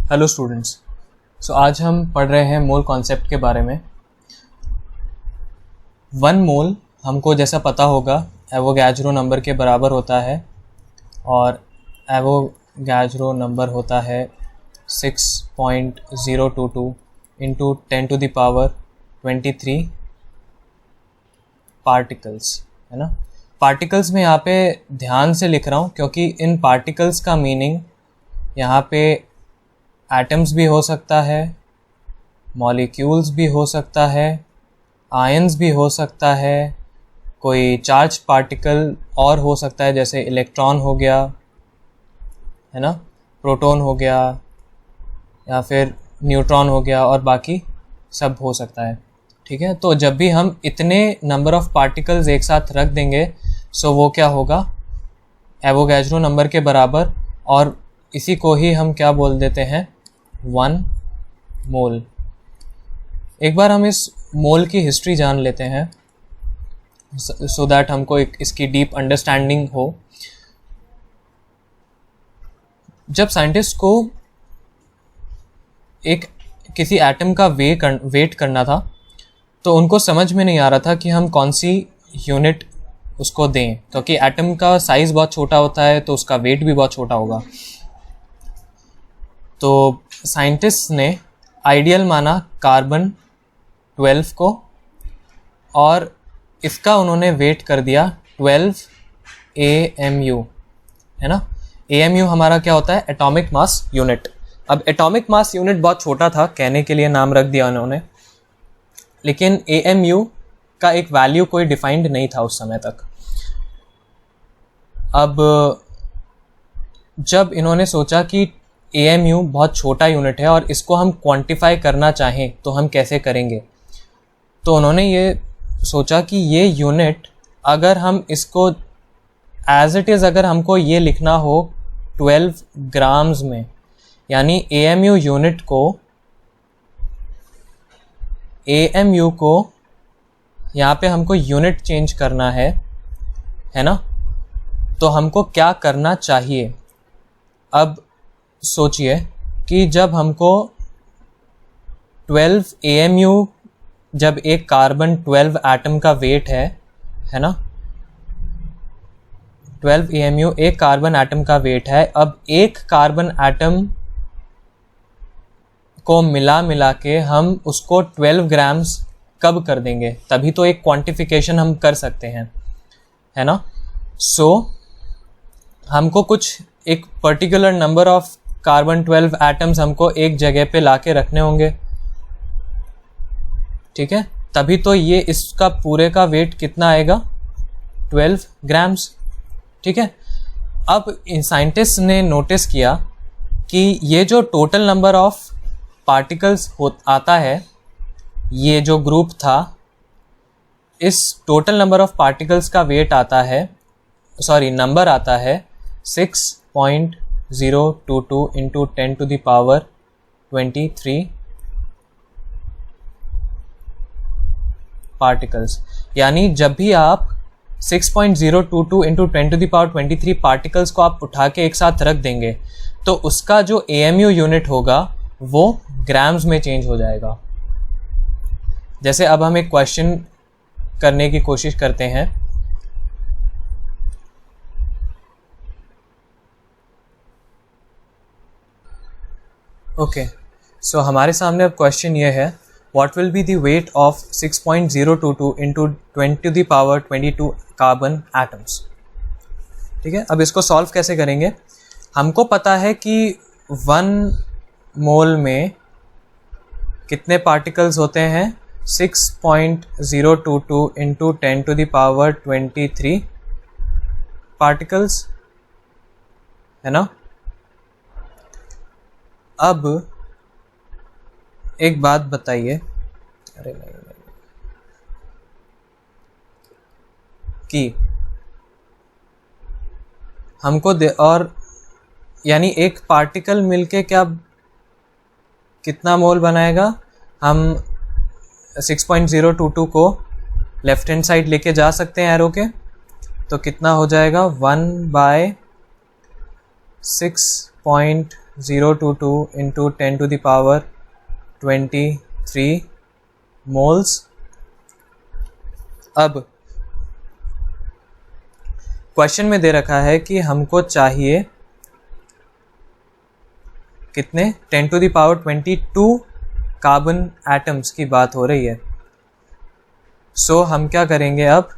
Hello students. आज हम पढ़ रहे हैं मोल कॉन्सेप्ट के बारे में। वन मोल हमको जैसा पता होगा एवोगैड्रो नंबर के बराबर होता है और एवोगैड्रो नंबर होता है 6.022 इंटू 10⁻23 पार्टिकल्स, है ना। पार्टिकल्स में यहाँ पे ध्यान से लिख रहा हूँ क्योंकि इन पार्टिकल्स का मीनिंग यहाँ पे एटम्स भी हो सकता है, मॉलिक्यूल्स भी हो सकता है, आयंस भी हो सकता है, कोई चार्ज पार्टिकल और हो सकता है जैसे इलेक्ट्रॉन हो गया, है ना, प्रोटॉन हो गया या फिर न्यूट्रॉन हो गया और बाकी सब हो सकता है। ठीक है, तो जब भी हम इतने नंबर ऑफ पार्टिकल्स एक साथ रख देंगे सो वो क्या होगा, एवोगैड्रो नंबर के बराबर, और इसी को ही हम क्या बोल देते हैं, वन मोल। एक बार हम इस मोल की हिस्ट्री जान लेते हैं सो दैट हमको इसकी डीप अंडरस्टैंडिंग हो। जब साइंटिस्ट को किसी एटम का वेट करना था तो उनको समझ में नहीं आ रहा था कि हम कौन सी यूनिट उसको दें, क्योंकि एटम का साइज़ बहुत छोटा होता है तो उसका वेट भी बहुत छोटा होगा। तो साइंटिस्ट ने आइडियल माना कार्बन 12 को और इसका उन्होंने वेट कर दिया 12 AMU, है ना। AMU हमारा क्या होता है, एटॉमिक मास यूनिट। अब एटॉमिक मास यूनिट बहुत छोटा था, कहने के लिए नाम रख दिया उन्होंने, लेकिन AMU का एक वैल्यू कोई डिफाइंड नहीं था उस समय तक। अब जब इन्होंने सोचा कि AMU बहुत छोटा यूनिट है और इसको हम क्वांटिफाई करना चाहें तो हम कैसे करेंगे, तो उन्होंने ये सोचा कि ये यूनिट अगर हम इसको एज इट इज़ अगर हमको ये लिखना हो 12 ग्राम्स में, यानी AMU को यहाँ पे हमको यूनिट चेंज करना है ना, तो हमको क्या करना चाहिए। अब सोचिए कि जब हमको 12 AMU, जब एक कार्बन 12 एटम का वेट है ना, 12 AMU एक कार्बन एटम का वेट है। अब एक कार्बन एटम को मिला के हम उसको 12 ग्राम्स कब कर देंगे, तभी तो एक क्वांटिफिकेशन हम कर सकते हैं, है ना। सो हमको कुछ एक particular number of carbon 12 atoms हमको एक जगह पे लाके रखने होंगे, ठीक है, तभी तो ये इसका पूरे का वेट कितना आएगा, 12 ग्राम्स। ठीक है, अब साइंटिस्ट ने नोटिस किया कि ये जो टोटल नंबर ऑफ पार्टिकल्स आता है, ये जो ग्रुप था, इस टोटल नंबर ऑफ पार्टिकल्स का वेट आता है, नंबर आता है 6.022 इंटू 10⁻23 पार्टिकल्स। यानी जब भी आप 6.022 इंटू 10⁻23 पार्टिकल्स को आप उठा के एक साथ रख देंगे तो उसका जो AMU यूनिट होगा वो ग्राम्स में चेंज हो जाएगा। जैसे अब हम एक क्वेश्चन करने की कोशिश करते हैं। ओके, सो हमारे सामने अब क्वेश्चन ये है, what will be the weight of 6.022 into 10⁻22 carbon atoms. ठीक है, अब इसको सॉल्व कैसे करेंगे। हमको पता है कि 1 मोल में कितने पार्टिकल्स होते हैं, 6.022 इंटू 10⁻23 पार्टिकल्स, है ना। अब एक बात बताइए, कि हमको और यानी एक पार्टिकल मिलके क्या कितना मोल बनाएगा। हम 6.022 को लेफ्ट हैंड साइड लेके जा सकते हैं एरो के, तो कितना हो जाएगा 1/6 6.022 इंटू 10⁻23 मोल्स। अब क्वेश्चन में दे रखा है कि हमको चाहिए कितने, 10⁻22 कार्बन एटम्स की बात हो रही है। सो हम क्या करेंगे, अब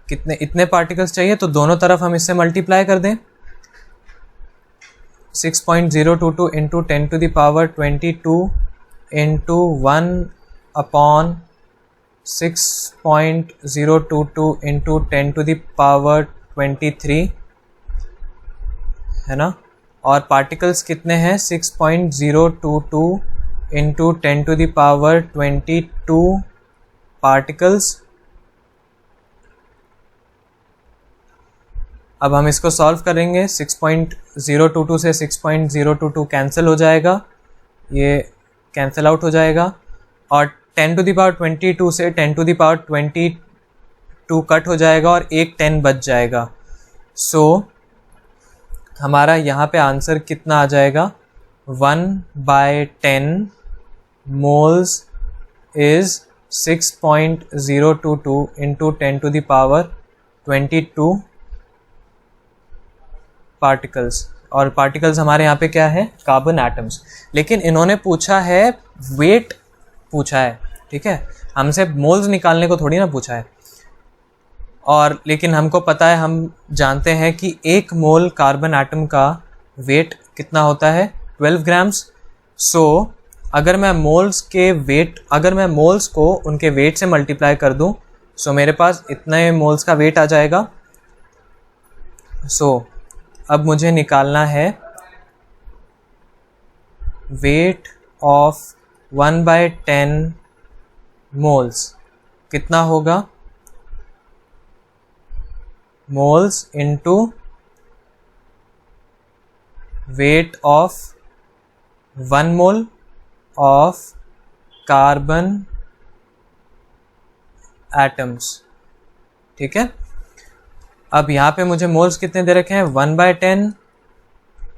कितने इतने पार्टिकल्स चाहिए तो दोनों तरफ हम इससे मल्टीप्लाई कर दें। 6.022 इंटू 10⁻22 इंटू 1/6.022 इंटू 10⁻23 है ना। और पार्टिकल्स कितने हैं, 6.022 इंटू 10⁻22 पार्टिकल्स। अब हम इसको सॉल्व करेंगे। 6.022 से 6.022 कैंसिल हो जाएगा, ये कैंसिल आउट हो जाएगा। और 10⁻22 से 10⁻22 कट हो जाएगा और एक 10 बच जाएगा। सो हमारा यहाँ पे आंसर कितना आ जाएगा, 1/10 मोल्स इज 6.022 इंटू 10⁻22 पार्टिकल्स। और पार्टिकल्स हमारे यहाँ पे क्या है, कार्बन एटम्स। लेकिन इन्होंने पूछा है वेट पूछा है, ठीक है, हमसे मोल्स निकालने को थोड़ी ना पूछा है। और लेकिन हमको पता है, हम जानते हैं कि एक मोल कार्बन एटम का वेट कितना होता है, 12 ग्राम्स। सो अगर मैं मोल्स को उनके वेट से मल्टीप्लाई कर दूं, सो मेरे पास इतने मोल्स का वेट आ जाएगा। सो अब मुझे निकालना है वेट ऑफ 1/10 मोल्स कितना होगा, moles into weight of 1 mole of carbon atoms, ठीक है। अब यहाँ पे मुझे मोल्स कितने दे रखे हैं, 1/10,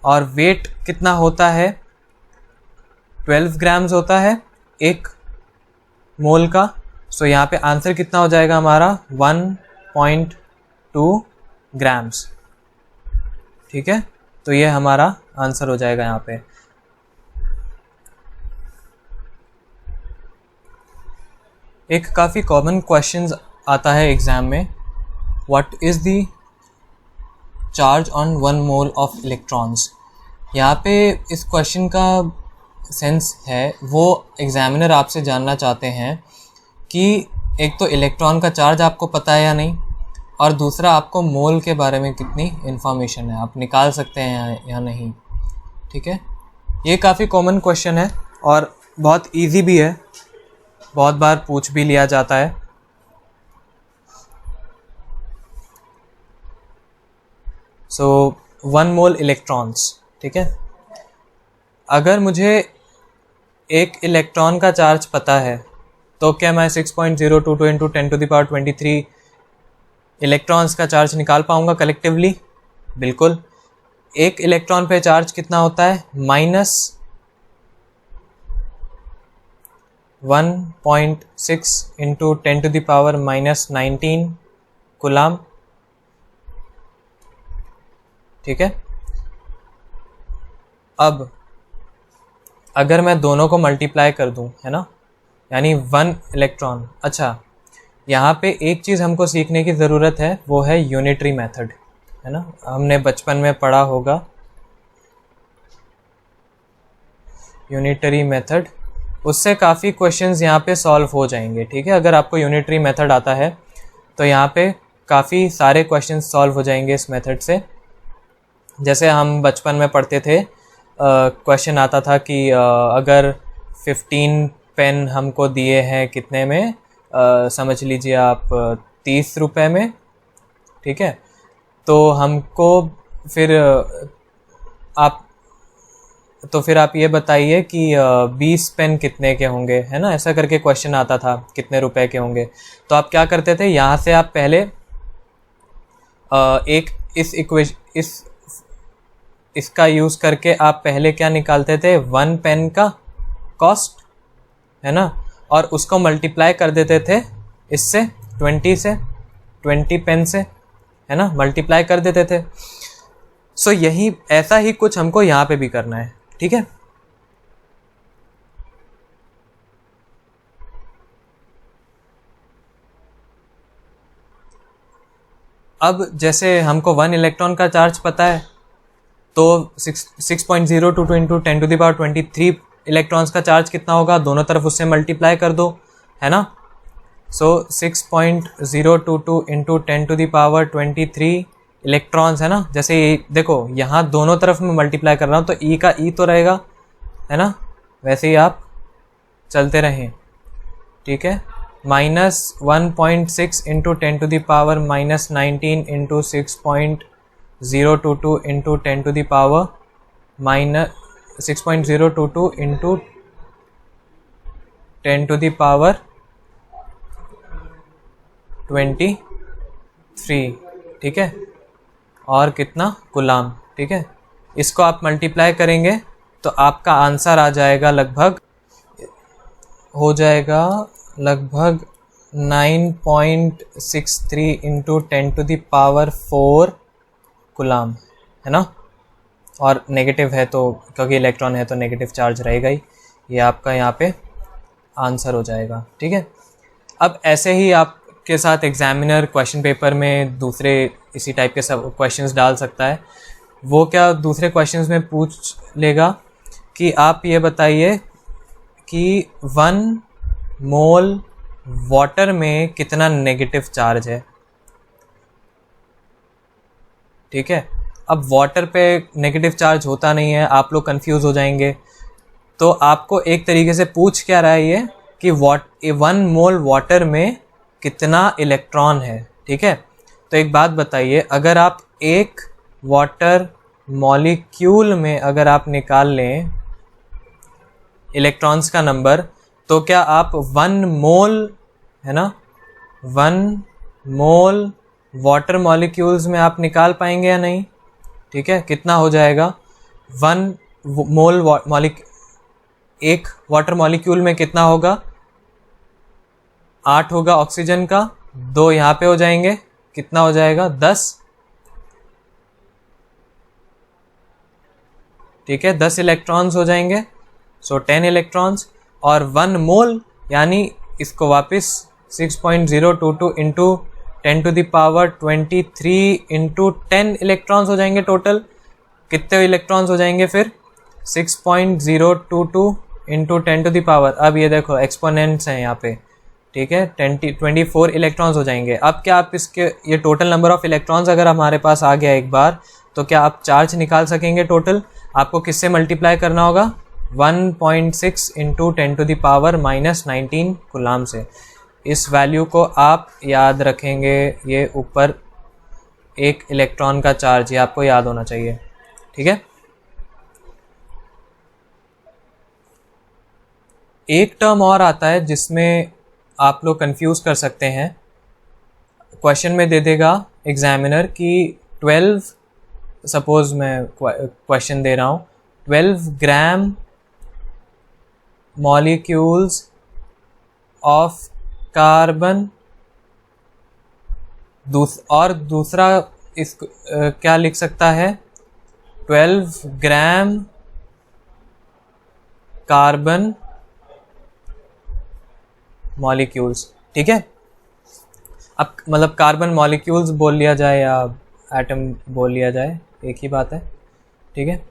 और वेट कितना होता है, 12 ग्राम्स होता है एक मोल का। सो यहाँ पे आंसर कितना हो जाएगा हमारा, 1.2 ग्राम्स, ठीक है। तो ये हमारा आंसर हो जाएगा यहाँ पे। एक काफ़ी कॉमन क्वेश्चन आता है एग्ज़ाम में, what is the charge on 1 mole of electrons. यहाँ पे इस क्वेश्चन का सेंस है, वो एग्जामिनर आपसे जानना चाहते हैं कि एक तो इलेक्ट्रॉन का चार्ज आपको पता है या नहीं, और दूसरा आपको मोल के बारे में कितनी इन्फॉर्मेशन है, आप निकाल सकते हैं या नहीं, ठीक है। ये काफ़ी कॉमन क्वेश्चन है और बहुत इजी भी है, बहुत बार पूछ भी लिया जाता है। सो 1 मोल इलेक्ट्रॉन्स, ठीक है। अगर मुझे एक इलेक्ट्रॉन का चार्ज पता है तो क्या मैं 6.022 इंटू 10⁻23 इलेक्ट्रॉन्स का चार्ज निकाल पाऊंगा कलेक्टिवली? बिल्कुल। एक इलेक्ट्रॉन पे चार्ज कितना होता है, -1.6 इंटू 10⁻⁻19 कूलम, ठीक है। अब अगर मैं दोनों को मल्टीप्लाई कर दूं, है ना, यानी 1 इलेक्ट्रॉन। अच्छा, यहाँ पे एक चीज़ हमको सीखने की ज़रूरत है, वो है यूनिटरी मेथड, है ना, हमने बचपन में पढ़ा होगा यूनिटरी मेथड। उससे काफ़ी क्वेश्चंस यहाँ पे सॉल्व हो जाएंगे, ठीक है। अगर आपको यूनिटरी मेथड आता है तो यहाँ पे काफ़ी सारे क्वेश्चंस सॉल्व हो जाएंगे इस मेथड से। जैसे हम बचपन में पढ़ते थे, क्वेश्चन आता था कि अगर 15 पेन हमको दिए हैं कितने में, समझ लीजिए आप 30 रुपए में, ठीक है। तो हमको फिर आप ये बताइए कि 20 पेन कितने के होंगे, है ना, ऐसा करके क्वेश्चन आता था, कितने रुपए के होंगे। तो आप क्या करते थे, यहाँ से आप पहले इसका यूज़ करके आप पहले क्या निकालते थे, 1 पेन का कॉस्ट, है ना, और उसको मल्टीप्लाई कर देते थे इससे 20 पेन से, है ना, मल्टीप्लाई कर देते थे। सो यही ऐसा ही कुछ हमको यहाँ पे भी करना है, ठीक है। अब जैसे हमको 1 इलेक्ट्रॉन का चार्ज पता है, तो 6.02 इंटू 10⁻23 इलेक्ट्रॉन्स का चार्ज कितना होगा, दोनों तरफ उससे मल्टीप्लाई कर दो, है ना। सो 6.022 इंटू 10⁻23 इलेक्ट्रॉन्स, है ना। जैसे देखो यहाँ दोनों तरफ में मल्टीप्लाई कर रहा हूँ तो ई का ई तो रहेगा, है ना, वैसे ही आप चलते रहें, ठीक है। -1.6 इंटू 10⁻19 इंटू 6.022 इंटू 6.022 इंटू 10⁻23, ठीक है, और कितना कूलाम, ठीक है। इसको आप मल्टीप्लाई करेंगे तो आपका आंसर आ जाएगा लगभग, हो जाएगा लगभग 9.63 इंटू 10⁻4 कूलाम, है ना। और नेगेटिव है तो, क्योंकि इलेक्ट्रॉन है तो नेगेटिव चार्ज रहेगा ही, ये आपका यहाँ पे आंसर हो जाएगा, ठीक है। अब ऐसे ही आपके साथ एग्जामिनर क्वेश्चन पेपर में दूसरे इसी टाइप के सब क्वेश्चंस डाल सकता है। वो क्या दूसरे क्वेश्चंस में पूछ लेगा कि आप ये बताइए कि 1 मोल वाटर में कितना नेगेटिव चार्ज है, ठीक है। अब वाटर पे नेगेटिव चार्ज होता नहीं है, आप लोग कंफ्यूज हो जाएंगे। तो आपको एक तरीके से पूछ क्या रहा है ये कि 1 मोल वाटर में कितना इलेक्ट्रॉन है, ठीक है। तो एक बात बताइए, अगर आप एक वाटर मॉलिक्यूल में अगर आप निकाल लें इलेक्ट्रॉन्स का नंबर, तो क्या आप 1 मोल, है ना, 1 मोल वाटर मॉलिक्यूल्स में आप निकाल पाएंगे या नहीं, ठीक है। कितना हो जाएगा 1 मोल एक वाटर मॉलिक्यूल में कितना होगा, 8 होगा ऑक्सीजन का, 2 यहाँ पे हो जाएंगे, कितना हो जाएगा 10, ठीक है, 10 इलेक्ट्रॉन्स हो जाएंगे, सो 10 इलेक्ट्रॉन्स। और 1 मोल यानी इसको वापस 6.022 इंटू 10⁻23 इंटू 10 इलेक्ट्रॉन्स हो जाएंगे टोटल। कितने इलेक्ट्रॉन्स हो जाएंगे फिर, 6.022 इंटू 10⁻, अब ये देखो एक्सपोनेंट्स हैं यहाँ पे, ठीक है, 24 इलेक्ट्रॉन्स हो जाएंगे। अब क्या आप इसके ये टोटल नंबर ऑफ इलेक्ट्रॉन्स अगर हमारे पास आ गया एक बार, तो क्या आप चार्ज निकाल सकेंगे टोटल। आपको किससे मल्टीप्लाई करना होगा, 1.6 इंटू 10⁻⁻19 कूलाम से। इस वैल्यू को आप याद रखेंगे, ये ऊपर एक इलेक्ट्रॉन का चार्ज, ये आपको याद होना चाहिए, ठीक है। एक टर्म और आता है जिसमें आप लोग कंफ्यूज कर सकते हैं। क्वेश्चन में दे देगा एग्जामिनर कि 12, सपोज मैं क्वेश्चन दे रहा हूँ, 12 ग्राम मॉलिक्यूल्स ऑफ कार्बन, और दूसरा इस क्या लिख सकता है, 12 ग्राम कार्बन मॉलिक्यूल्स, ठीक है। अब मतलब कार्बन मॉलिक्यूल्स बोल लिया जाए या एटम बोल लिया जाए, एक ही बात है, ठीक है।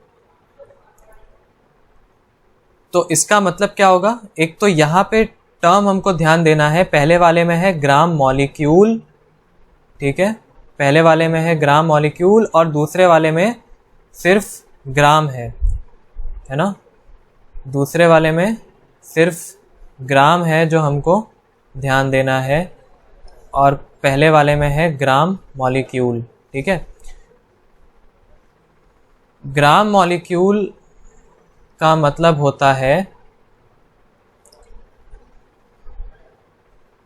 तो इसका मतलब क्या होगा, एक तो यहाँ पे टर्म हमको ध्यान देना है, पहले वाले में है ग्राम मॉलिक्यूल, ठीक है, पहले वाले में है ग्राम मॉलिक्यूल और दूसरे वाले में सिर्फ ग्राम है ना, दूसरे वाले में सिर्फ ग्राम है जो हमको ध्यान देना है, और पहले वाले में है ग्राम मॉलिक्यूल, ठीक है। ग्राम मॉलिक्यूल का मतलब होता है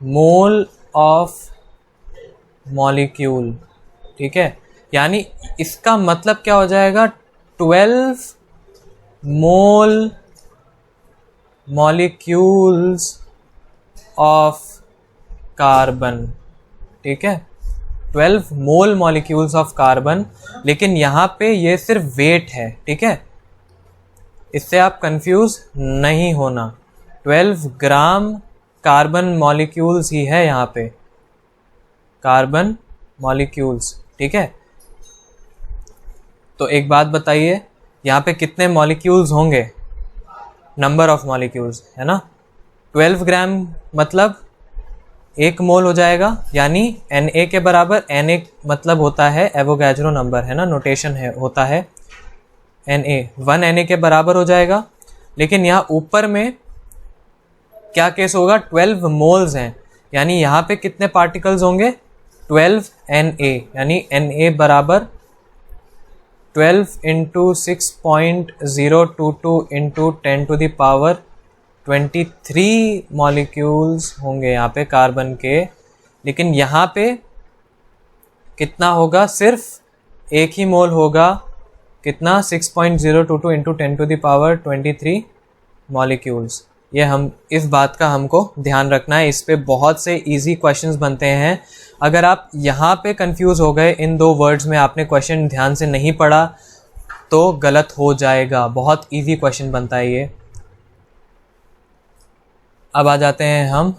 मोल ऑफ मॉलिक्यूल, ठीक है। यानी इसका मतलब क्या हो जाएगा, 12 मोल मॉलिक्यूल्स ऑफ कार्बन, ठीक है, 12 मोल मॉलिक्यूल्स ऑफ कार्बन, लेकिन यहाँ पे ये सिर्फ वेट है, ठीक है, इससे आप कंफ्यूज नहीं होना। 12 ग्राम कार्बन मॉलिक्यूल्स ही है यहाँ पे, कार्बन मॉलिक्यूल्स, ठीक है। तो एक बात बताइए, यहाँ पे कितने मॉलिक्यूल्स होंगे, नंबर ऑफ मॉलिक्यूल्स, है ना। 12 ग्राम मतलब 1 मोल हो जाएगा, यानी Na के बराबर, Na मतलब होता है एवोगैड्रो नंबर, है ना, नोटेशन है, होता है Na, 1 Na के बराबर हो जाएगा। लेकिन यहाँ ऊपर में क्या केस होगा, 12 मोल्स हैं, यानी यहाँ पे कितने पार्टिकल्स होंगे, 12 Na, यानी Na बराबर 12 into 6.022 into 10 to the power 23 molecules होंगे यहाँ पे कार्बन के। लेकिन यहाँ पे कितना होगा, सिर्फ एक ही मोल होगा, कितना, 6.022 into 10 to the power 23 molecules. ये हम इस बात का हमको ध्यान रखना है, इस पे बहुत से इजी क्वेश्चंस बनते हैं। अगर आप यहाँ पे कंफ्यूज हो गए इन दो वर्ड्स में, आपने क्वेश्चन ध्यान से नहीं पढ़ा तो गलत हो जाएगा, बहुत इजी क्वेश्चन बनता है ये। अब आ जाते हैं हम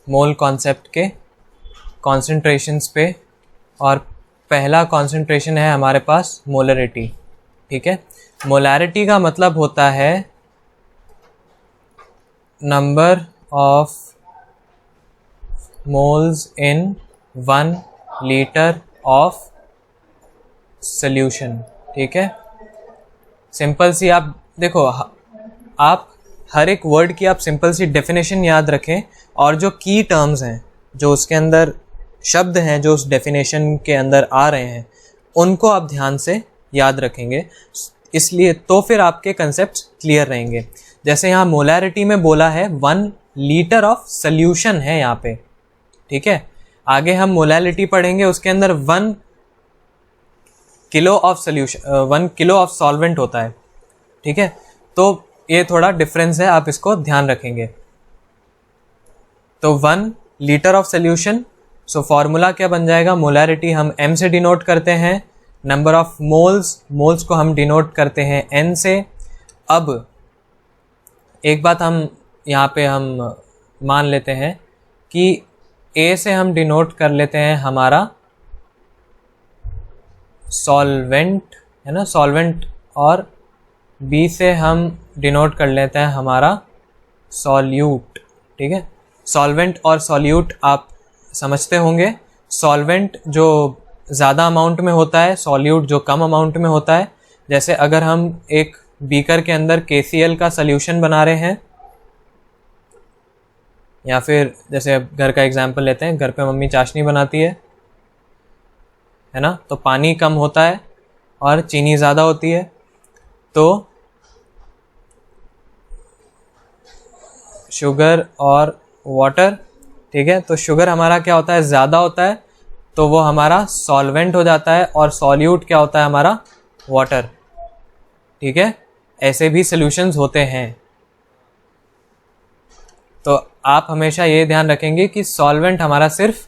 मोल कॉन्सेप्ट के कॉन्सेंट्रेशंस पे, और पहला कॉन्सेंट्रेशन है हमारे पास मोलरिटी, ठीक है। मोलैरिटी का मतलब होता है number of moles in 1 litre of solution, ठीक है। सिंपल सी आप देखो, आप हर एक वर्ड की आप सिंपल सी डेफिनेशन याद रखें, और जो की टर्म्स हैं, जो उसके अंदर शब्द हैं, जो उस डेफिनेशन के अंदर आ रहे हैं, उनको आप ध्यान से याद रखेंगे, इसलिए तो फिर आपके कंसेप्ट क्लियर रहेंगे। जैसे यहाँ मोलैरिटी में बोला है 1 लीटर ऑफ सॉल्यूशन है यहाँ पे, ठीक है। आगे हम मोलैलिटी पढ़ेंगे, उसके अंदर 1 kilo of solution, 1 kilo of solvent होता है, ठीक है। तो ये थोड़ा डिफरेंस है, आप इसको ध्यान रखेंगे। तो 1 litre of solution, so formula क्या बन जाएगा, मोलैरिटी हम m से डिनोट करते हैं, नंबर ऑफ मोल्स, मोल्स को हम डिनोट करते हैं n से। अब एक बात हम यहाँ पे हम मान लेते हैं कि a से हम डिनोट कर लेते हैं हमारा सॉल्वेंट, है ना, सॉल्वेंट, और b से हम डिनोट कर लेते हैं हमारा सॉल्यूट, ठीक है। सॉल्वेंट और सॉल्यूट आप समझते होंगे, सॉल्वेंट जो ज़्यादा अमाउंट में होता है, सॉल्यूट जो कम अमाउंट में होता है। जैसे अगर हम एक बीकर के अंदर KCl का सॉल्यूशन बना रहे हैं, या फिर जैसे घर का एग्जांपल लेते हैं, घर पे मम्मी चाशनी बनाती है ना, तो पानी कम होता है और चीनी ज़्यादा होती है, तो शुगर और वाटर, ठीक है। तो शुगर हमारा क्या होता है, ज़्यादा होता है, तो वो हमारा सॉल्वेंट हो जाता है, और सॉल्यूट क्या होता है हमारा, वाटर, ठीक है। ऐसे भी सॉल्यूशंस होते हैं। तो आप हमेशा ये ध्यान रखेंगे कि सॉल्वेंट हमारा सिर्फ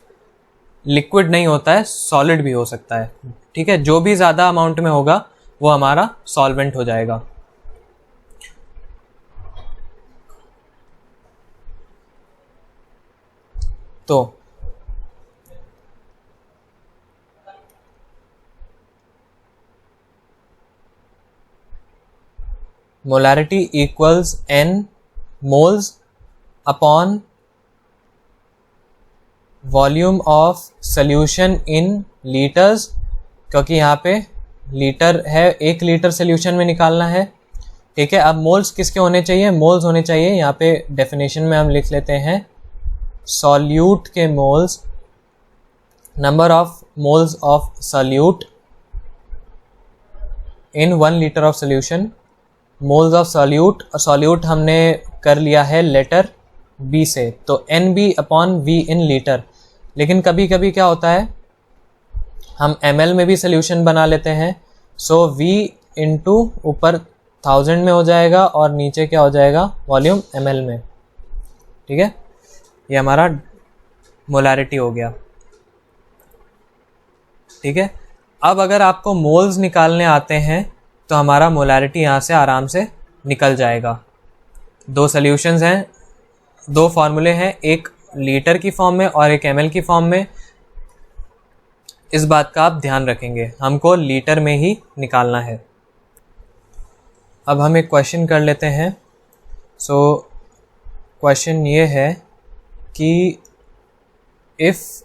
लिक्विड नहीं होता है, सॉलिड भी हो सकता है, ठीक है। जो भी ज़्यादा अमाउंट में होगा वो हमारा सॉल्वेंट हो जाएगा। तो molarity equals n moles upon volume of solution in litres, क्योंकि यहाँ पे लीटर है, 1 लीटर सॉल्यूशन में निकालना है, ठीक है। अब मोल्स किसके होने चाहिए, मोल्स होने चाहिए, यहाँ पे डेफिनेशन में हम लिख लेते हैं सॉल्यूट के moles, number of moles of solute in 1 litre of solution, moles of solute, solute हमने कर लिया है लेटर B से, तो NB upon V in litre. लेकिन कभी कभी क्या होता है, हम ml में भी सॉल्यूशन बना लेते हैं, सो V इंटू ऊपर 1000 में हो जाएगा और नीचे क्या हो जाएगा, वॉल्यूम ml में। ठीक है, ये हमारा मोलारिटी हो गया। ठीक है, अब अगर आपको मोल्स निकालने आते हैं तो हमारा मोलारिटी यहाँ से आराम से निकल जाएगा। दो सॉल्यूशंस हैं, दो फार्मूले हैं, एक लीटर की फॉर्म में और एक ml की फॉर्म में। इस बात का आप ध्यान रखेंगे, हमको लीटर में ही निकालना है। अब हम एक क्वेश्चन कर लेते हैं। सो क्वेश्चन ये है कि इफ़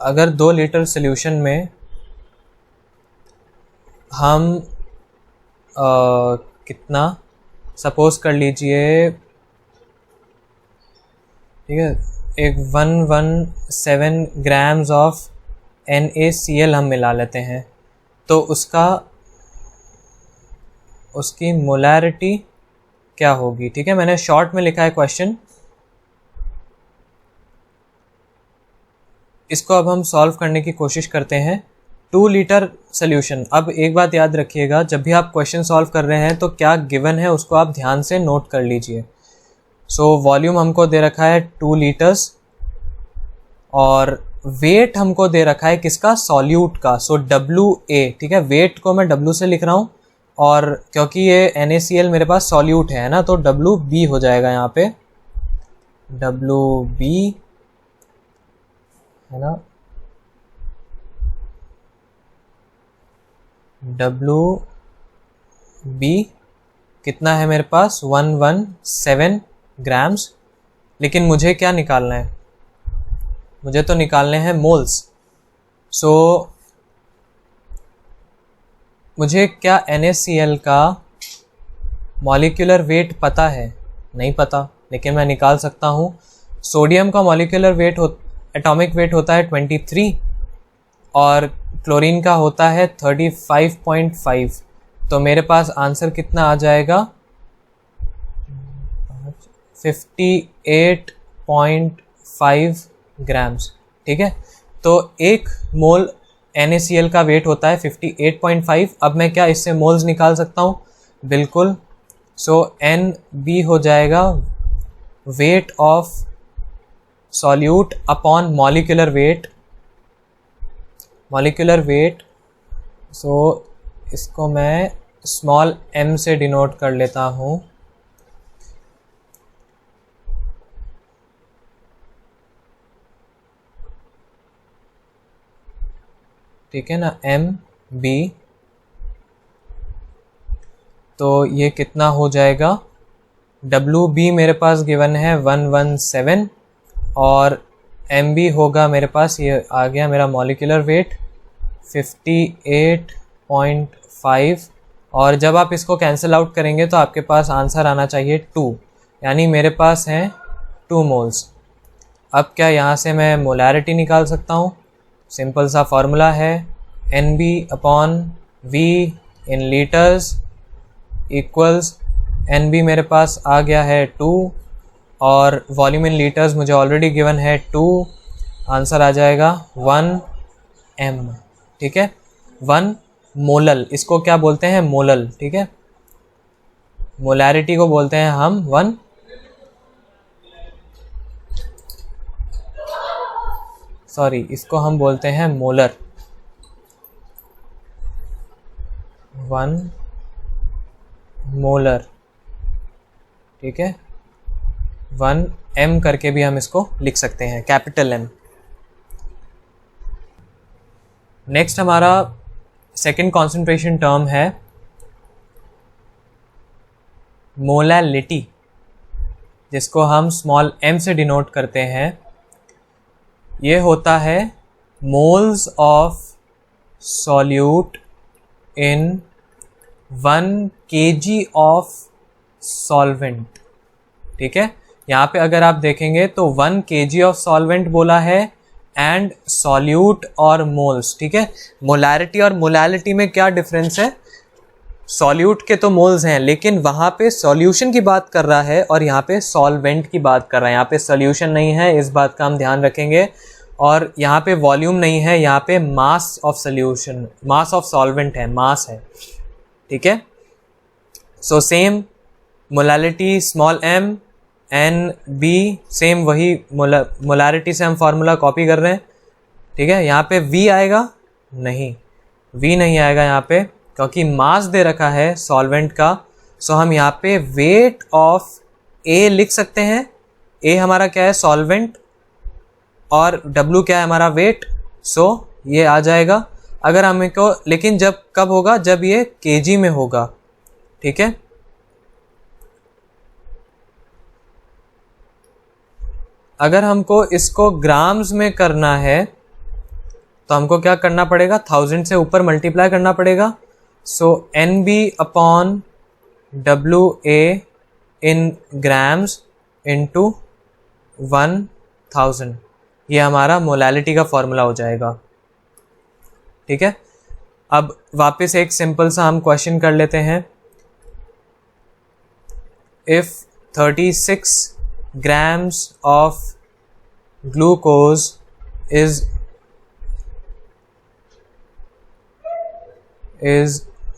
अगर 2 लीटर सॉल्यूशन में हम कितना, सपोज कर लीजिए, ठीक है, एक 117 ग्राम्स ऑफ NaCl हम मिला लेते हैं, तो उसकी मोलारिटी क्या होगी। ठीक है, मैंने शॉर्ट में लिखा है क्वेश्चन, इसको अब हम सॉल्व करने की कोशिश करते हैं। 2 लीटर सोल्यूशन। अब एक बात याद रखिएगा, जब भी आप क्वेश्चन सॉल्व कर रहे हैं तो क्या गिवन है उसको आप ध्यान से नोट कर लीजिए। सो वॉल्यूम हमको दे रखा है 2 लीटर्स और वेट हमको दे रखा है किसका, सॉल्यूट का। सो WA, ठीक है, वेट को मैं W से लिख रहा हूँ और क्योंकि ये NaCl मेरे पास सॉल्यूट है ना, तो WB हो जाएगा यहाँ पे, WB है ना, WB कितना है मेरे पास, 117 ग्राम्स। लेकिन मुझे क्या निकालना है, मुझे तो निकालने हैं मोल्स। सो मुझे क्या NaCl का मॉलिक्यूलर वेट पता है, नहीं पता, लेकिन मैं निकाल सकता हूँ। सोडियम का मॉलिक्यूलर वेट एटॉमिक वेट होता है 23 और क्लोरीन का होता है 35.5। तो मेरे पास आंसर कितना आ जाएगा, 58.5 ग्राम्स। ठीक है, तो 1 मोल NaCl का वेट होता है 58.5। अब मैं क्या इससे मोल्स निकाल सकता हूँ, बिल्कुल। सो NB हो जाएगा weight of solute upon molecular weight. So इसको मैं स्मॉल m से डिनोट कर लेता हूँ। ठीक है ना, MB। तो ये कितना हो जाएगा, WB मेरे पास गिवन है 117 और MB होगा मेरे पास, ये आ गया मेरा मॉलिक्यूलर वेट 58.5। और जब आप इसको कैंसिल आउट करेंगे तो आपके पास आंसर आना चाहिए 2, यानी मेरे पास हैं 2 मोल्स। अब क्या यहाँ से मैं मोलारिटी निकाल सकता हूँ, सिंपल सा फार्मूला है, NB अपॉन V इन लीटर्स इक्वल्स, NB मेरे पास आ गया है 2 और वॉल्यूम इन लीटर्स मुझे ऑलरेडी गिवन है 2, आंसर आ जाएगा 1 m। ठीक है, 1 मोलल, इसको क्या बोलते हैं, मोलल। ठीक है, मोलारिटी को बोलते हैं हम 1 इसको हम बोलते हैं मोलर, 1 मोलर। ठीक है, 1 m करके भी हम इसको लिख सकते हैं, कैपिटल M। नेक्स्ट हमारा सेकेंड कॉन्सेंट्रेशन टर्म है मोलैलिटी, जिसको हम स्मॉल m से डिनोट करते हैं। ये होता है moles of solute in 1 kg of solvent. ठीक है, यहाँ पे अगर आप देखेंगे तो 1 kg ऑफ सॉल्वेंट बोला है एंड सॉल्यूट और मोल्स। ठीक है, मोलारिटी और मोलालिटी में क्या डिफरेंस है, सॉल्यूट के तो मोल्स हैं लेकिन वहाँ पे सॉल्यूशन की बात कर रहा है और यहाँ पे सॉल्वेंट की बात कर रहा है, यहाँ पे सॉल्यूशन नहीं है, इस बात का हम ध्यान रखेंगे। और यहाँ पे वॉल्यूम नहीं है, यहाँ पे mass of solution, mass of solvent है, मास है, ठीक है। So same molality small m n b, same वही मोलारिटी से हम फार्मूला कॉपी कर रहे हैं, ठीक है। यहाँ पे v आएगा नहीं, v नहीं आएगा यहाँ पे क्योंकि मास दे रखा है सॉल्वेंट का। सो हम यहाँ पे वेट ऑफ a लिख सकते हैं, a हमारा क्या है सॉल्वेंट और w क्या है हमारा वेट। सो ये आ जाएगा अगर हमें को, लेकिन जब कब होगा, जब ये kg में होगा, ठीक है। अगर हमको इसको ग्राम्स में करना है तो हमको क्या करना पड़ेगा, 1000 से ऊपर मल्टीप्लाई करना पड़ेगा। सो NB upon WA in grams into 1000, ये हमारा मोलालिटी का फॉर्मूला हो जाएगा, ठीक है। अब वापस एक सिंपल सा हम क्वेश्चन कर लेते हैं। If 36 grams of glucose is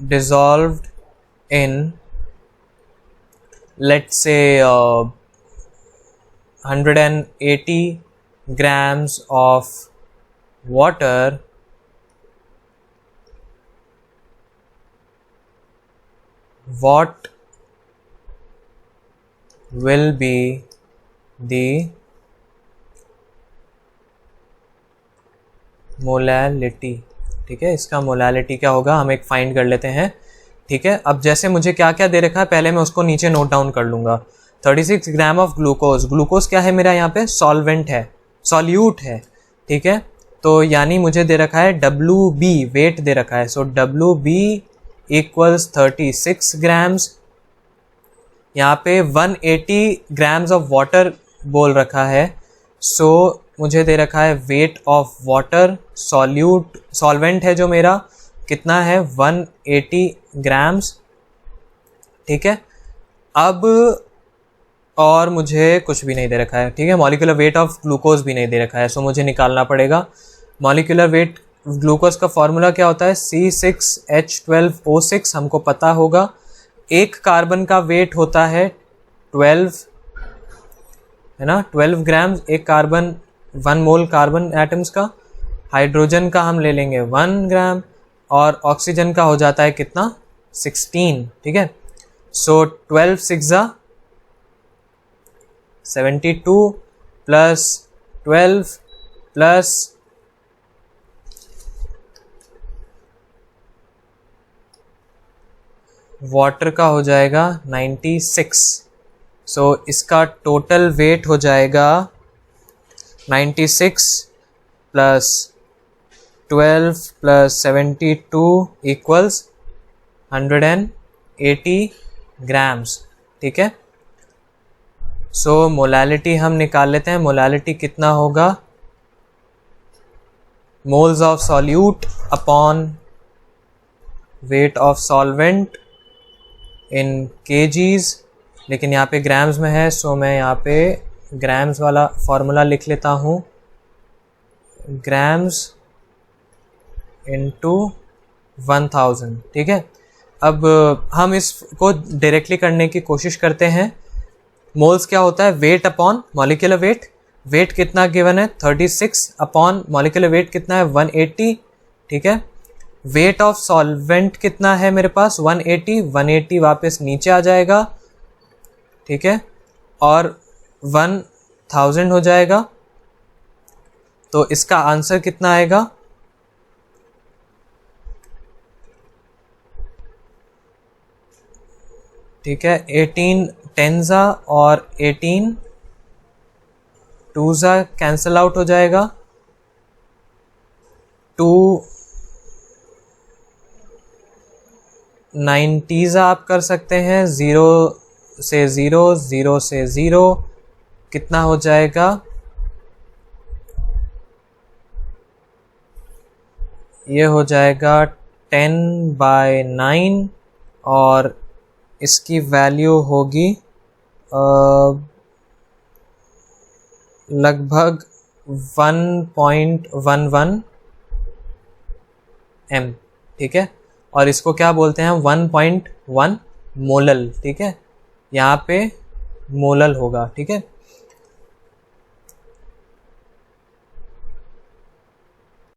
dissolved in, let's say 180 grams of water, what will be the molality, ठीक है। इसका मोलालिटी क्या होगा हम एक फाइंड कर लेते हैं, ठीक है। अब जैसे मुझे क्या क्या दे रखा है पहले मैं उसको नीचे नोट डाउन कर लूँगा। 36 ग्राम ऑफ ग्लूकोज, ग्लूकोज क्या है मेरा यहाँ पे सॉल्वेंट है, सॉल्यूट है, ठीक है। तो यानी मुझे दे रखा है WB, वेट दे रखा है। सो WB इक्वल्स 36 ग्राम्स, यहाँ पे 180 ग्राम्स ऑफ वाटर बोल रखा है। सो मुझे दे रखा है weight of water, solute solvent है जो मेरा, कितना है 180 ग्राम्स, ठीक है। अब और मुझे कुछ भी नहीं दे रखा है, ठीक है। मॉलिक्यूलर वेट ऑफ ग्लूकोज भी नहीं दे रखा है। सो मुझे निकालना पड़ेगा मॉलिक्यूलर वेट ग्लूकोज का फॉर्मूला क्या होता है C6H12O6, हमको पता होगा। एक कार्बन का वेट होता है 12, है ना, 12 ग्राम्स एक कार्बन, 1 मोल कार्बन एटम्स का। हाइड्रोजन का हम ले लेंगे 1 ग्राम और ऑक्सीजन का हो जाता है कितना 16, ठीक है। सो 12 6 72 प्लस 12 प्लस वाटर का हो जाएगा 96। सो इसका टोटल वेट हो जाएगा 96 प्लस 12 प्लस 72 इक्वल्स 180 ग्राम्स, ठीक है। सो मोलालिटी हम निकाल लेते हैं। मोलालिटी कितना होगा, moles of solute upon weight of solvent in kgs, लेकिन यहाँ पे ग्राम्स में है। सो मैं यहाँ पे ग्राम्स वाला फॉर्मूला लिख लेता हूँ, ग्राम्स इंटू 1000, ठीक है। अब हम इसको डायरेक्टली करने की कोशिश करते हैं। मोल्स क्या होता है weight upon molecular weight, weight कितना गिवन है 36 अपॉन मॉलिक्यूलर वेट कितना है 180, ठीक है। वेट ऑफ सॉल्वेंट कितना है मेरे पास 180 वापस नीचे आ जाएगा, ठीक है, और 1000 हो जाएगा। तो इसका आंसर कितना आएगा, ठीक है, 18 10 और 18 2 कैंसल आउट हो जाएगा, 2 90 आप कर सकते हैं, 0 से 0, 0 से 0 कितना हो जाएगा, ये हो जाएगा 10/9 और इसकी वैल्यू होगी लगभग 1.11 m, ठीक है। और इसको क्या बोलते हैं, 1.1 मोलल, ठीक है। यहाँ पे मोलल होगा, ठीक है।